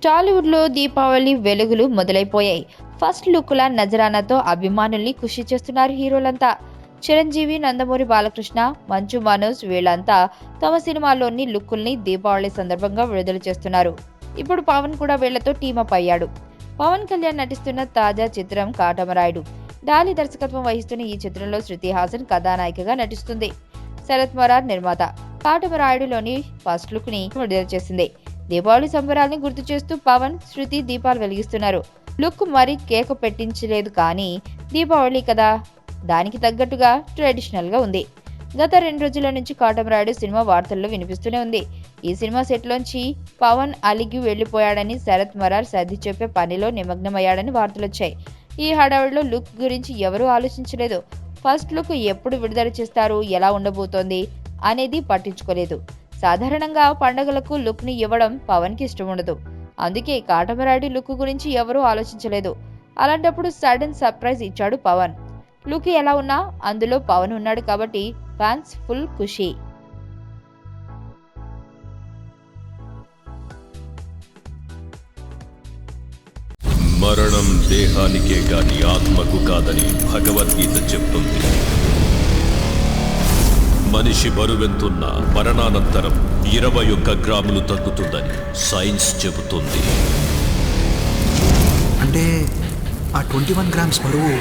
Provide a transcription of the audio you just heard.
టాలీవుడ్లో దీపావళి వెలుగులు మొదలైపోయాయి. ఫస్ట్ లుక్ల నజరానాతో అభిమానుల్ని ఖుషి చేస్తున్నారు హీరోలంతా. చిరంజీవి, నందమూరి బాలకృష్ణ, మంచు మనోజ్ వీళ్లంతా తమ సినిమాల్లోని లుక్కుల్ని దీపావళి సందర్భంగా విడుదల చేస్తున్నారు. ఇప్పుడు పవన్ కూడా వీళ్లతో టీమప్ అయ్యాడు. పవన్ కళ్యాణ్ నటిస్తున్న తాజా చిత్రం కాటమరాయుడు. డాలీ దర్శకత్వం వహిస్తున్న ఈ చిత్రంలో శృతి హాసన్ కథానాయికగా నటిస్తుంది. శరత్ మరార్ నిర్మాత. కాటమరాయుడులోని ఫస్ట్ లుక్ ని విడుదల చేసింది. దీపావళి సంబరాల్ని గుర్తు చేస్తూ పవన్, శృతి దీపాలు వెలిగిస్తున్నారు. లుక్ మరి కేక పెట్టించలేదు, కానీ దీపావళి కదా, దానికి తగ్గట్టుగా ట్రెడిషనల్ గా ఉంది. గత 2 రోజుల నుంచి కాటమరాయుడు సినిమా వార్తల్లో వినిపిస్తూనే ఉంది. ఈ సినిమా సెట్ లోంచి పవన్ అలిగి వెళ్లిపోయాడని, శరత్ మరార్ సర్ది చెప్పే పనిలో నిమగ్నమయ్యాడని వార్తలొచ్చాయి. ఈ హడావిడిలో లుక్ గురించి ఎవరూ ఆలోచించలేదు. ఫస్ట్ లుక్ ఎప్పుడు విడుదల చేస్తారు, ఎలా ఉండబోతోంది అనేది పట్టించుకోలేదు. సాధారణంగా పండగలకు లుక్ ని ఇవ్వడం పవన్ కి ఇష్టం ఉండదు. అందుకే కాటమరాయుడు లుక్ గురించి ఎవరూ ఆలోచించలేదు. అలాంటప్పుడు సడన్ సర్ప్రైజ్ ఇచ్చాడు పవన్. లుక్ ఎలా ఉన్నా అందులో పవన్ ఉన్నాడు కాబట్టి ఫ్యాన్స్ ఫుల్ ఖుషి. మరణం దేహానికే గాని ఆత్మకు కాదని భగవద్గీత చెప్తుంది. మనిషి బరువెంతున్న మరణానంతరం 21 గ్రాములు తగ్గుతుందని సైన్స్ చెబుతుంది. అంటే ఆ 21 గ్రామ్స్ బరువు